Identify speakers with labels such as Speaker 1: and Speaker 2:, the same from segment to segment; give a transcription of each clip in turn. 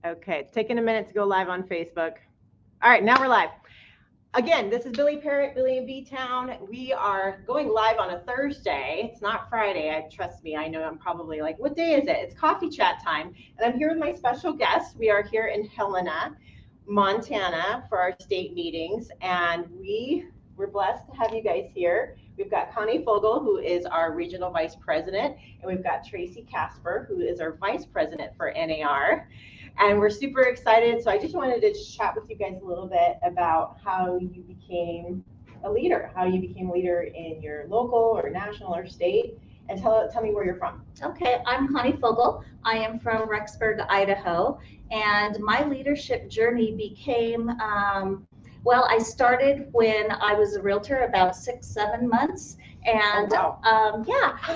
Speaker 1: Okay, it's taking a minute to go live on Facebook. All right, now we're live. Again, this is Billy Parrott, Billy in B-Town. We are going live on a Thursday. It's not Friday. Trust me, I know I'm probably like, what day is it? It's coffee chat time. And I'm here with my special guest. We are here in Helena, Montana for our state meetings. And we're blessed to have you guys here. We've got Connie Fogle, who is our regional vice president. And we've got Tracy Kasper, who is our vice president for NAR. And we're super excited. So I just wanted to chat with you guys a little bit about how you became a leader, in your local or national or state, and tell me where you're from.
Speaker 2: Okay, I'm Connie Fogle. I am from Rexburg, Idaho, and my leadership journey became, I started when I was a realtor about 6-7 months. And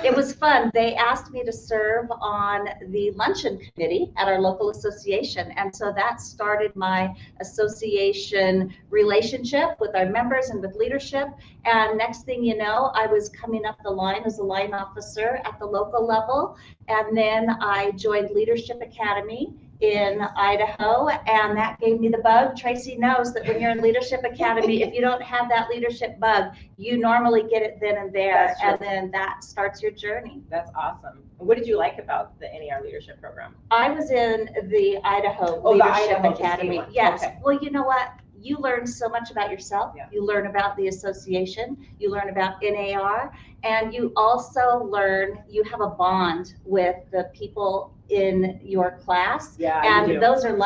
Speaker 2: it was fun. They asked me to serve on the luncheon committee at our local association. And so that started my association relationship with our members and with leadership. And next thing you know, I was coming up the line as a line officer at the local level. And then I joined Leadership Academy in Idaho, and that gave me the bug. Tracy knows that when you're in Leadership Academy, if you don't have that leadership bug, you normally get it then and there, and then that starts your journey.
Speaker 1: That's awesome. What did you like about the NAR leadership program?
Speaker 2: I was in the Idaho Leadership Academy. Yes. Okay. Well, you know what? You learn so much about yourself. Yeah. You learn about the association. You learn about NAR, and you also learn, you have a bond with the people in your class. Yeah, and those are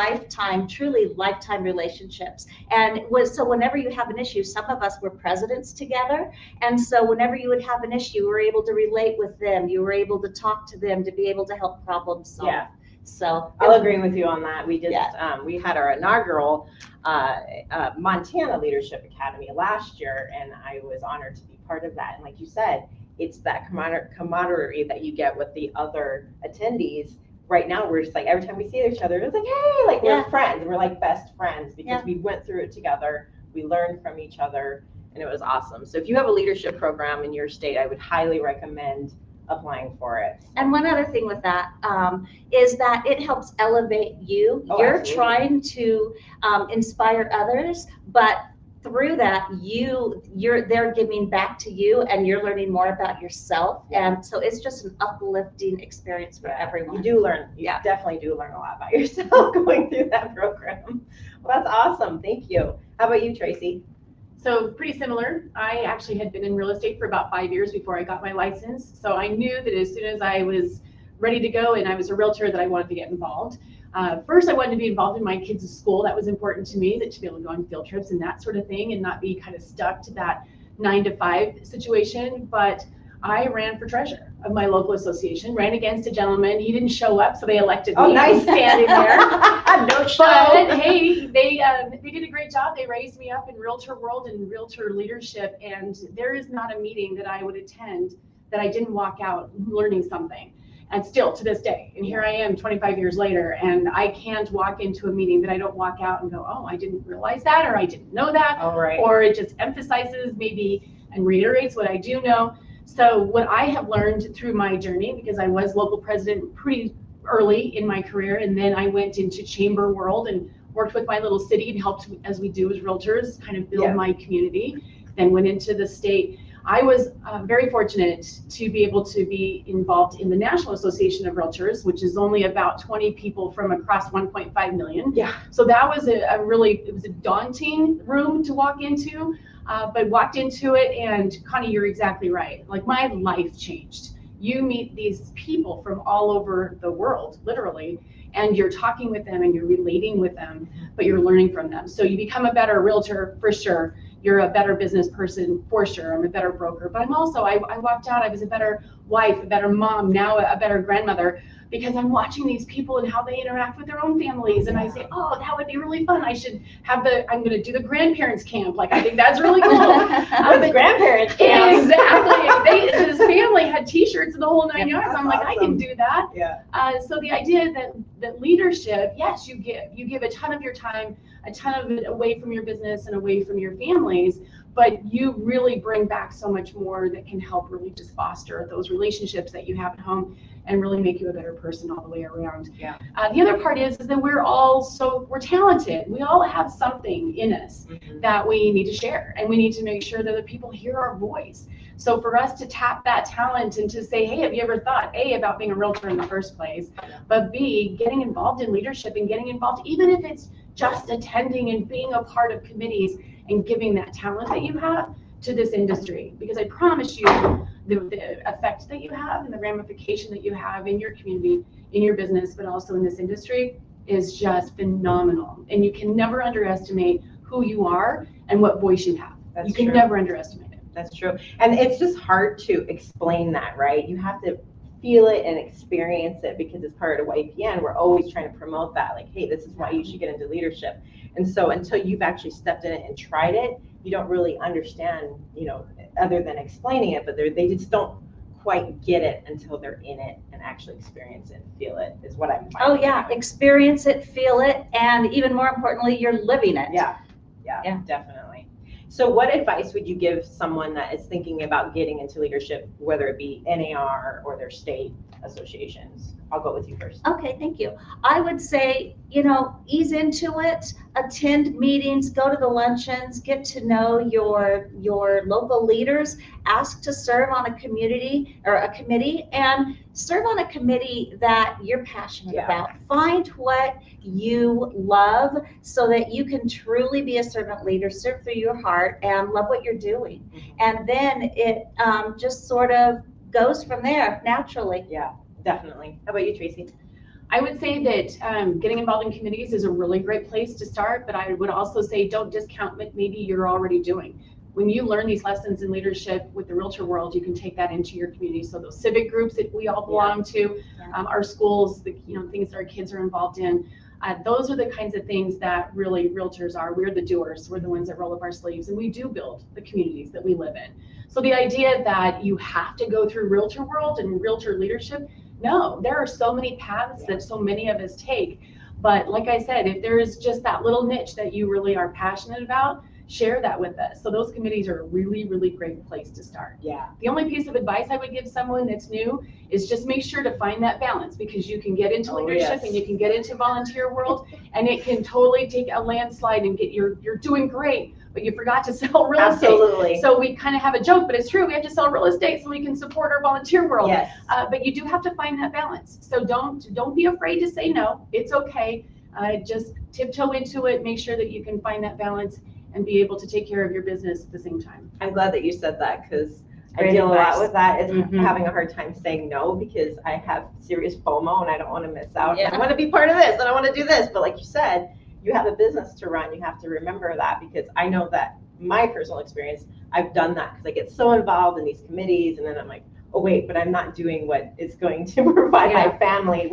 Speaker 2: truly lifetime relationships. And so whenever you have an issue, some of us were presidents together, and so whenever you would have an issue, you were able to relate with them. You were able to talk to them to be able to help problem solve. Yeah. So
Speaker 1: I'll agree with you on that. We just we had our inaugural Montana Leadership Academy last year, and I was honored to be part of that. And like you said, it's that camaraderie that you get with the other attendees. Right now, we're just like, every time we see each other, it's like, hey, like we're friends. We're like best friends because we went through it together. We learned from each other, and it was awesome. So if you have a leadership program in your state, I would highly recommend applying for it.
Speaker 2: And one other thing with that is that it helps elevate you. You're absolutely trying to inspire others, but through that, they're giving back to you, and you're learning more about yourself. And so it's just an uplifting experience for everyone.
Speaker 1: You do learn. You definitely do learn a lot about yourself going through that program. Well, that's awesome. Thank you. How about you, Tracy?
Speaker 3: So pretty similar. I actually had been in real estate for about 5 years before I got my license. So I knew that as soon as I was ready to go and I was a realtor, that I wanted to get involved. First, I wanted to be involved in my kids' school. That was important to me, that to be able to go on field trips and that sort of thing and not be kind of stuck to that 9-to-5 situation. But I ran for treasurer of my local association, ran against a gentleman. He didn't show up, so they elected me.
Speaker 1: Oh, nice.
Speaker 3: Standing there.
Speaker 1: No show.
Speaker 3: But hey, they did a great job. They raised me up in realtor world and realtor leadership, and there is not a meeting that I would attend that I didn't walk out learning something. And still to this day, and here I am 25 years later, and I can't walk into a meeting that I don't walk out and go, oh, I didn't realize that, or I didn't know that, or it just emphasizes maybe and reiterates what I do know. So what I have learned through my journey, because I was local president pretty early in my career, and then I went into chamber world and worked with my little city and helped, as we do as realtors, kind of build my community, then went into the state. I was very fortunate to be able to be involved in the National Association of Realtors, which is only about 20 people from across 1.5 million. Yeah. So that was it was a daunting room to walk into, but walked into it, and Connie, you're exactly right. Like, my life changed. You meet these people from all over the world, literally, and you're talking with them and you're relating with them, but you're learning from them. So you become a better realtor for sure. You're a better business person for sure. I'm a better broker, but I'm also, I walked out, I was a better wife, a better mom, now a better grandmother, because I'm watching these people and how they interact with their own families. And I say, oh, that would be really fun. I should have I'm going to do the grandparents camp. Like, I think that's really cool.
Speaker 1: The grandparents camp.
Speaker 3: Exactly. His family had t-shirts and the whole 9 yards. I'm like, awesome. I can do that. Yeah. So the idea that leadership, yes, you give a ton of your time, a ton of it away from your business and away from your families, but you really bring back so much more that can help really just foster those relationships that you have at home and really make you a better person all the way around.
Speaker 1: Yeah.
Speaker 3: The other part is that we're talented. We all have something in us that we need to share, and we need to make sure that the people hear our voice. So for us to tap that talent and to say, hey, have you ever thought, A, about being a realtor in the first place, but B, getting involved in leadership and getting involved, even if it's just attending and being a part of committees and giving that talent that you have to this industry. Because I promise you, the effect that you have and the ramification that you have in your community, in your business, but also in this industry is just phenomenal. And you can never underestimate who you are and what voice you have.
Speaker 1: That's
Speaker 3: you can
Speaker 1: true.
Speaker 3: never underestimate it.
Speaker 1: That's true. And it's just hard to explain that, right? You have to feel it and experience it, because it's part of YPN. We're always trying to promote that, like, hey, this is why you should get into leadership. And so until you've actually stepped in it and tried it, you don't really understand, other than explaining it, but they just don't quite get it until they're in it and actually experience it and feel it, is what I'm finding.
Speaker 2: Oh yeah, experience it, feel it, and even more importantly, you're living it.
Speaker 1: Yeah, definitely. So what advice would you give someone that is thinking about getting into leadership, whether it be NAR or their state associations? I'll go with you first.
Speaker 2: Okay, thank you. I would say, ease into it, attend meetings, go to the luncheons, get to know your local leaders, ask to serve on a community or a committee, and serve on a committee that you're passionate about. Find what you love so that you can truly be a servant leader, serve through your heart, and love what you're doing. And then it just sort of goes from there naturally.
Speaker 1: Yeah, definitely. How about you, Tracy?
Speaker 3: I would say that getting involved in committees is a really great place to start, but I would also say don't discount what maybe you're already doing. When you learn these lessons in leadership with the realtor world, you can take that into your community. So those civic groups that we all belong to, our schools, the things that our kids are involved in, those are the kinds of things that really realtors are. We're the doers. We're the ones that roll up our sleeves, and we do build the communities that we live in. So the idea that you have to go through realtor world and realtor leadership, no, there are so many paths that so many of us take. But like I said, if there is just that little niche that you really are passionate about, share that with us. So those committees are a really, really great place to start.
Speaker 1: Yeah.
Speaker 3: The only piece of advice I would give someone that's new is just make sure to find that balance, because you can get into leadership and you can get into volunteer world, and it can totally take a landslide and you're doing great, but you forgot to sell real estate.
Speaker 1: Absolutely.
Speaker 3: So we kind of have a joke, but it's true. We have to sell real estate so we can support our volunteer world.
Speaker 1: Yes.
Speaker 3: But you do have to find that balance. So don't be afraid to say no. It's okay. Just tiptoe into it. Make sure that you can find that balance and be able to take care of your business at the same time.
Speaker 1: I'm glad that you said that, because I deal a lot with that, is having a hard time saying no, because I have serious FOMO and I don't want to miss out. I want to be part of this and I want to do this. But like you said, you have a business to run. You have to remember that, because I know that my personal experience, I've done that because I get so involved in these committees, and then I'm like, oh wait, but I'm not doing what is going to provide my family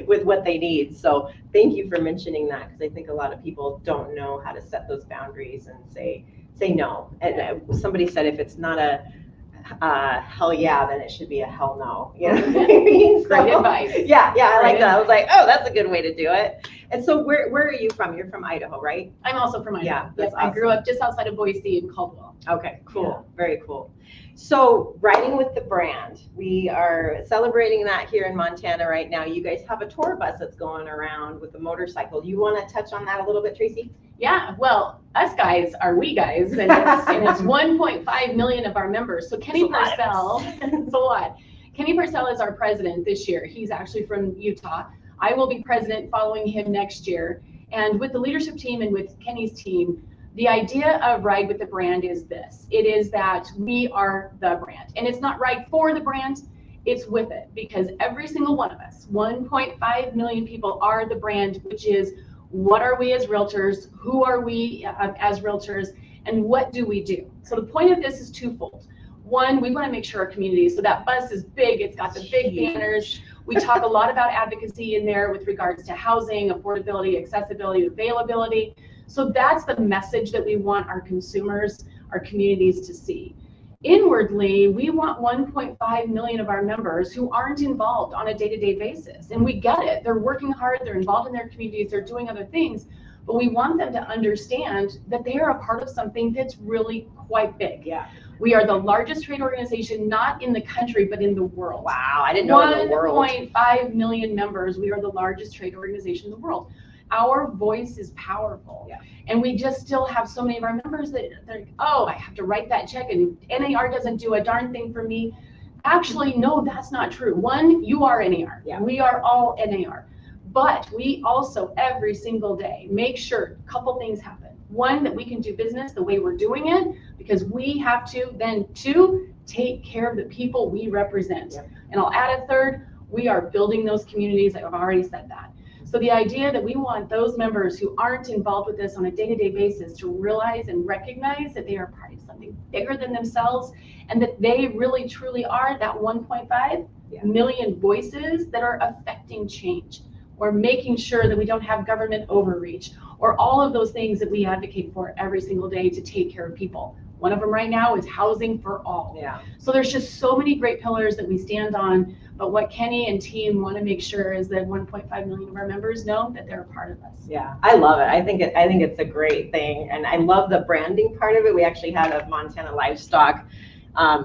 Speaker 1: with what they need. So thank you for mentioning that, because I think a lot of people don't know how to set those boundaries and say no. And somebody said, if it's not a hell yeah, then it should be a hell no. You know what I mean?
Speaker 3: Great advice.
Speaker 1: Yeah, I like that. I was like, oh, that's a good way to do it. And so where are you from? You're from Idaho, right?
Speaker 3: I'm also from Idaho.
Speaker 1: Yeah, that's
Speaker 3: I grew up just outside of Boise in Caldwell.
Speaker 1: Okay, cool. Very cool. So riding with the brand, we are celebrating that here in Montana right now. You guys have a tour bus that's going around with a motorcycle. You want to touch on that a little bit, Tracy?
Speaker 3: Yeah, well, us guys are we guys, and it's 1.5 million of our members. So Kenny Purcell, it's a lot. Kenny Purcell is our president this year. He's actually from Utah. I will be president following him next year. And with the leadership team and with Kenny's team, the idea of Ride with the Brand is this. It is that we are the brand. And it's not ride for the brand, it's with it. Because every single one of us, 1.5 million people, are the brand, which is what are we as realtors, who are we as realtors, and what do we do? So the point of this is twofold. One, we want to make sure our community, so that bus is big, it's got the big banners. We talk a lot about advocacy in there with regards to housing, affordability, accessibility, availability. So that's the message that we want our consumers, our communities to see. Inwardly, we want 1.5 million of our members who aren't involved on a day-to-day basis. And we get it. They're working hard, they're involved in their communities, they're doing other things. but we want them to understand that they are a part of something that's really quite big.
Speaker 1: Yeah.
Speaker 3: We are the largest trade organization, not in the country, but in the world.
Speaker 1: Wow, I didn't know in the world.
Speaker 3: 1.5 million members. We are the largest trade organization in the world. Our voice is powerful.
Speaker 1: Yeah.
Speaker 3: And we just still have so many of our members that they're like, oh, I have to write that check and NAR doesn't do a darn thing for me. Actually, no, that's not true. One, you are NAR.
Speaker 1: Yeah.
Speaker 3: We are all NAR. But we also, every single day, make sure a couple things happen. One, that we can do business the way we're doing it, because we have to. Then two, take care of the people we represent.
Speaker 1: Yep.
Speaker 3: And I'll add a third, we are building those communities. I've already said that. So the idea that we want those members who aren't involved with this on a day-to-day basis to realize and recognize that they are part of something bigger than themselves, and that they really truly are that 1.5 million voices that are affecting change, or making sure that we don't have government overreach, or all of those things that we advocate for every single day to take care of people. One of them right now is housing for all.
Speaker 1: Yeah.
Speaker 3: So there's just so many great pillars that we stand on, but what Kenny and team want to make sure is that 1.5 million of our members know that they're a part of us.
Speaker 1: Yeah, I love it. I think it's a great thing, and I love the branding part of it. We actually had a Montana livestock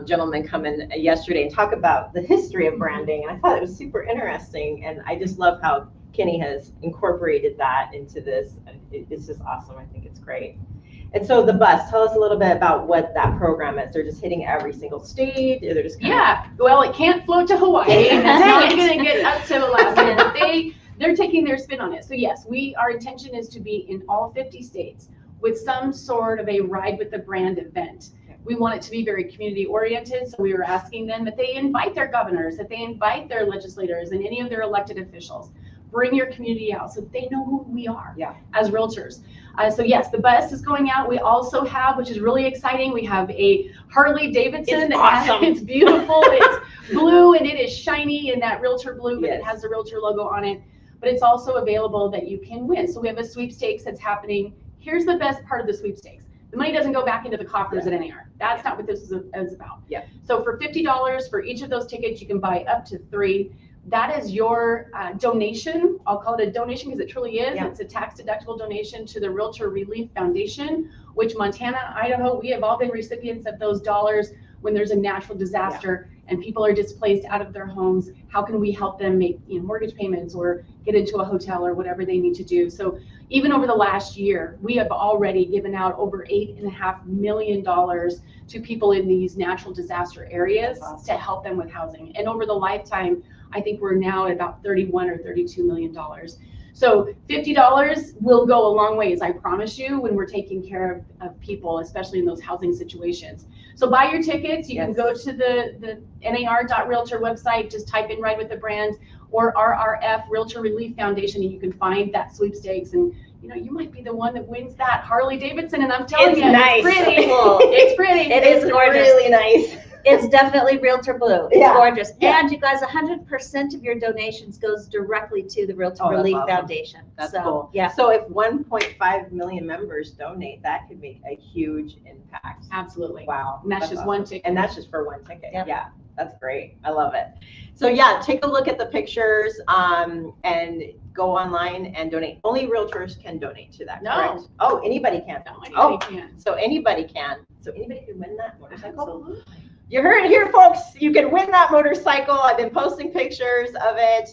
Speaker 1: gentleman come in yesterday and talk about the history of branding, and I thought it was super interesting, and I just love how Kenny has incorporated that into this. It's just awesome. I think it's great. And so the bus, tell us a little bit about what that program is. They're just hitting every single state, or they're just
Speaker 3: well, it can't float to Hawaii. It's not going to get up to Alaska. But they're taking their spin on it. So yes, our intention is to be in all 50 states with some sort of a ride with the brand event. We want it to be very community oriented, so we were asking them that they invite their governors, that they invite their legislators and any of their elected officials. Bring your community out so they know who we are as realtors. So yes, the bus is going out. We also have, which is really exciting, we have a Harley Davidson.
Speaker 1: It's awesome.
Speaker 3: It's beautiful. It's blue and it is shiny in that realtor blue, but
Speaker 1: Yes.
Speaker 3: it has the realtor logo on it. But it's also available that you can win. So we have a sweepstakes that's happening. Here's the best part of the sweepstakes. The money doesn't go back into the coffers at NAR. That's not what this is about.
Speaker 1: Yeah.
Speaker 3: So for $50 for each of those tickets, you can buy up to 3. That is your donation. I'll call it a donation because it truly is.
Speaker 1: Yeah.
Speaker 3: It's a tax deductible donation to the Realtor Relief Foundation, which Montana, Idaho, we have all been recipients of those dollars when there's a natural disaster and people are displaced out of their homes. How can we help them make mortgage payments or get into a hotel or whatever they need to do? So even over the last year, we have already given out over $8.5 million to people in these natural disaster areas to help them with housing. And over the lifetime, I think we're now at about $31 or $32 million. So $50 will go a long ways, I promise you, when we're taking care of people, especially in those housing situations. So buy your tickets. You can go to the NAR.realtor website, just type in Ride with the Brand or RRF Realtor Relief Foundation, and you can find that sweepstakes. And you might be the one that wins that Harley Davidson. And I'm telling you,
Speaker 1: nice.
Speaker 3: It's pretty. It's pretty.
Speaker 2: It is gorgeous.
Speaker 1: Really nice.
Speaker 2: It's definitely realtor blue. It's
Speaker 1: Yeah.
Speaker 2: gorgeous.
Speaker 1: Yeah.
Speaker 2: And you guys, 100% of your donations goes directly to the Realtor
Speaker 1: Oh, that's
Speaker 2: Relief
Speaker 1: awesome.
Speaker 2: Foundation.
Speaker 1: That's
Speaker 2: so,
Speaker 1: cool.
Speaker 2: Yeah.
Speaker 1: So if 1.5 million members donate, that could make a huge impact.
Speaker 3: Absolutely.
Speaker 1: Wow.
Speaker 3: And that's just
Speaker 1: awesome.
Speaker 3: one ticket.
Speaker 1: And that's just for one ticket.
Speaker 2: Yep.
Speaker 1: Yeah, that's great. I love it. So yeah, take a look at the pictures and go online and donate. Only realtors can donate to that,
Speaker 3: No.
Speaker 1: correct? Oh, anybody can.
Speaker 3: No,
Speaker 1: Oh,
Speaker 3: can.
Speaker 1: so anybody can. So anybody can win that motorcycle?
Speaker 3: Absolutely.
Speaker 1: You heard it here, folks. You can win that motorcycle. I've been posting pictures of it.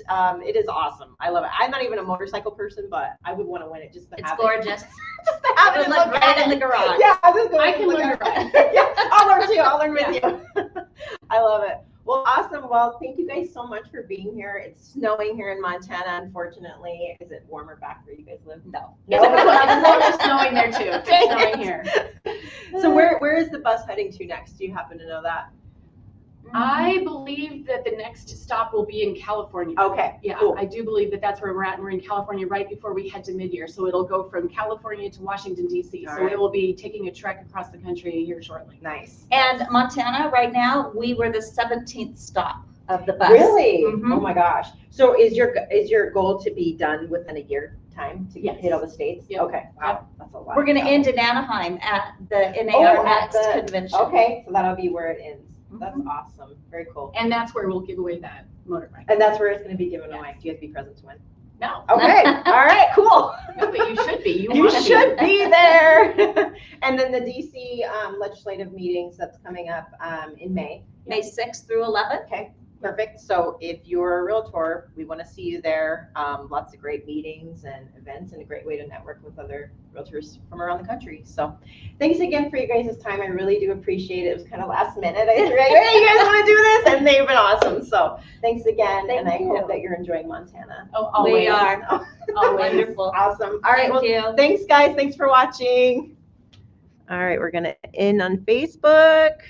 Speaker 1: It is awesome. I love it. I'm not even a motorcycle person, but I would want to win it just to
Speaker 2: It's
Speaker 1: have
Speaker 2: gorgeous.
Speaker 1: it. Just to have
Speaker 2: It
Speaker 1: it
Speaker 2: would
Speaker 1: and
Speaker 2: look
Speaker 1: look
Speaker 2: great
Speaker 1: at
Speaker 2: in
Speaker 1: it.
Speaker 2: the garage.
Speaker 1: Yeah, I'm just gonna
Speaker 3: I can
Speaker 1: look
Speaker 3: learn
Speaker 1: at
Speaker 3: to ride.
Speaker 1: it. Yeah, I'll learn too. I'll learn with you. I love it. Well, awesome. Well, thank you guys so much for being here. It's snowing here in Montana, unfortunately. Is it warmer back where you guys live?
Speaker 2: No.
Speaker 3: It's snowing there too. It's snowing here.
Speaker 1: So where is the bus heading to next? Do you happen to know that?
Speaker 3: I believe that the next stop will be in California.
Speaker 1: Okay.
Speaker 3: Yeah,
Speaker 1: Cool.
Speaker 3: I do believe that that's where we're at, and we're in California right before we head to mid-year. So it'll go from California to Washington, D.C.
Speaker 1: All
Speaker 3: So
Speaker 1: right.
Speaker 3: it will be taking a trek across the country here shortly.
Speaker 1: Nice.
Speaker 2: And Montana, right now, we were the 17th stop of the bus.
Speaker 1: Really?
Speaker 2: Mhm.
Speaker 1: Oh my gosh. So is your goal to be done within a year time to
Speaker 3: Yes.
Speaker 1: hit all the states?
Speaker 3: Yep.
Speaker 1: Okay. Wow. That's a lot.
Speaker 2: We're going to
Speaker 1: travel.
Speaker 2: end in Anaheim at the NAR
Speaker 1: at
Speaker 2: Next
Speaker 1: the-
Speaker 2: convention.
Speaker 1: Okay, so that'll be where it ends. That's
Speaker 2: Mhm.
Speaker 1: awesome. Very cool.
Speaker 3: And that's where we'll give away that motorbike.
Speaker 1: And that's where it's going to be given away. Do you have to be present to win?
Speaker 3: No.
Speaker 1: Okay, all right, cool.
Speaker 3: No, but you should be. You
Speaker 1: You
Speaker 3: want to
Speaker 1: should be there. And then the DC legislative meetings that's coming up in May.
Speaker 2: May 6th through 11th.
Speaker 1: Okay, perfect. So if you're a realtor, we want to see you there. Lots of great meetings and events and a great way to network with other realtors from around the country. So thanks again for you guys' time. I really do appreciate it. It was kind of last minute. I was like, hey, you guys want to do this? And they've been awesome. So thanks again.
Speaker 2: Thank
Speaker 1: and I
Speaker 2: you.
Speaker 1: hope that you're enjoying Montana.
Speaker 3: Oh, always.
Speaker 2: We are.
Speaker 3: Always.
Speaker 2: Wonderful.
Speaker 1: Awesome. All right.
Speaker 2: Thank
Speaker 1: Well,
Speaker 2: you.
Speaker 1: thanks, guys. Thanks for watching. All right. We're going to end on Facebook.